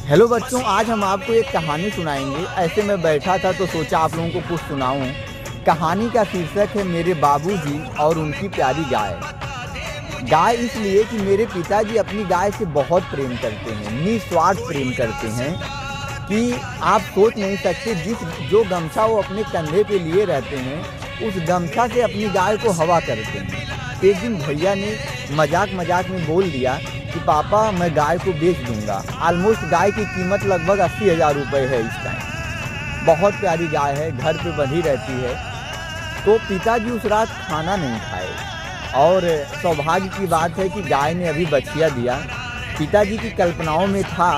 Hello बच्चों, आज हम आपको एक कहानी सुनाएंगे। ऐसे मैं बैठा था तो सोचा आप लोगों को कुछ सुनाऊं। कहानी का शीर्षक है मेरे बाबूजी और उनकी प्यारी गाय। गाय इसलिए कि मेरे पिताजी अपनी गाय से बहुत प्रेम करते हैं, निस्वार्थ प्रेम करते हैं कि आप सोच नहीं सकते। जो गमछा वो अपने कंधे पे लिए रहते हैं, उस गमछा से अपनी गाय को हवा करते हैं। एक दिन भैया ने मजाक में बोल दिया कि पापा मैं गाय को बेच दूंगा। ऑलमोस्ट गाय की कीमत लगभग 80,000 रुपये है इस टाइम। बहुत प्यारी गाय है, घर पे बंधी रहती है। तो पिताजी उस रात खाना नहीं खाए और सौभाग्य की बात है कि गाय ने अभी बछिया दिया। पिताजी की कल्पनाओं में था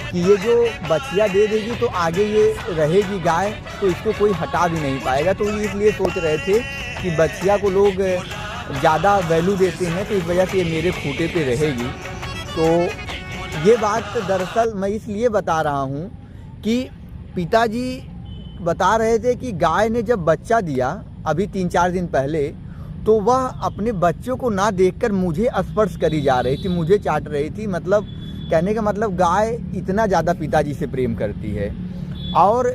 कि ये जो बछिया दे देगी तो आगे ये रहेगी गाय, तो इसको कोई हटा भी नहीं पाएगा। तो ये इसलिए सोच रहे थे कि बछिया को लोग ज़्यादा वैल्यू देते हैं, तो इस वजह से ये मेरे खूंटे पे रहेगी। तो ये बात दरअसल मैं इसलिए बता रहा हूँ कि पिताजी बता रहे थे कि गाय ने जब बच्चा दिया अभी 3-4 दिन पहले, तो वह अपने बच्चों को ना देखकर मुझे स्पर्श करी जा रही थी, मुझे चाट रही थी। मतलब कहने का मतलब गाय इतना ज़्यादा पिताजी से प्रेम करती है और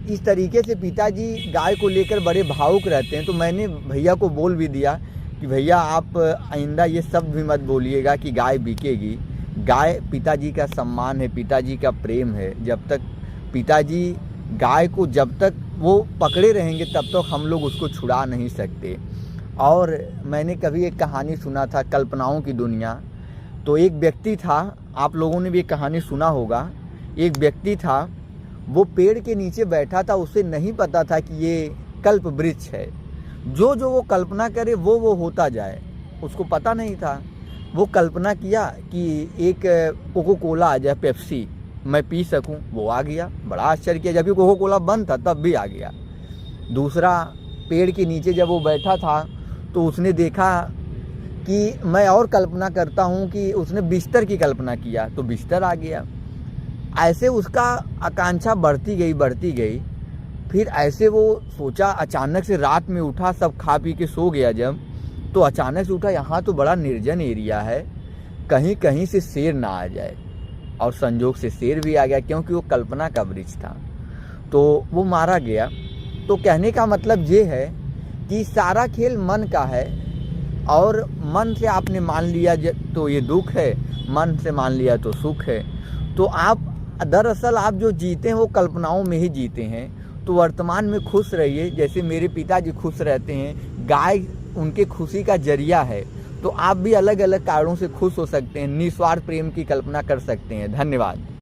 इस तरीके से पिताजी गाय को लेकर बड़े भावुक रहते हैं। तो मैंने भैया को बोल भी दिया कि भैया आप आइंदा ये सब भी मत बोलिएगा कि गाय बिकेगी। गाय पिताजी का सम्मान है, पिताजी का प्रेम है। जब तक पिताजी गाय को जब तक वो पकड़े रहेंगे तब तक हम लोग उसको छुड़ा नहीं सकते। और मैंने कभी एक कहानी सुना था, कल्पनाओं की दुनिया। तो एक व्यक्ति था, आप लोगों ने भी एक कहानी सुना होगा। एक व्यक्ति था, वो पेड़ के नीचे बैठा था, उसे नहीं पता था कि ये कल्प वृक्ष है। जो वो कल्पना करे वो होता जाए, उसको पता नहीं था। वो कल्पना किया कि एक कोको कोला आ जाए, पेप्सी मैं पी सकूं, वो आ गया। बड़ा आश्चर्य किया, जबकि कोको कोला बंद था तब भी आ गया। दूसरा, पेड़ के नीचे जब वो बैठा था तो उसने देखा कि मैं और कल्पना करता हूं कि उसने बिस्तर की कल्पना किया तो बिस्तर आ गया। ऐसे उसका आकांक्षा बढ़ती गई। फिर ऐसे वो सोचा, अचानक से रात में उठा, सब खा पी के सो गया जब, तो अचानक से उठा, यहाँ तो बड़ा निर्जन एरिया है, कहीं से शेर ना आ जाए। और संजोग से शेर भी आ गया, क्योंकि वो कल्पना का वृक्ष था। तो वो मारा गया। तो कहने का मतलब ये है कि सारा खेल मन का है, और मन से आपने मान लिया तो ये दुख है, मन से मान लिया तो सुख है। तो आप दरअसल आप जो जीते हैं वो कल्पनाओं में ही जीते हैं। तो वर्तमान में खुश रहिए, जैसे मेरे पिताजी खुश रहते हैं। गाय उनके खुशी का जरिया है। तो आप भी अलग अलग कारणों से खुश हो सकते हैं, निस्वार्थ प्रेम की कल्पना कर सकते हैं। धन्यवाद।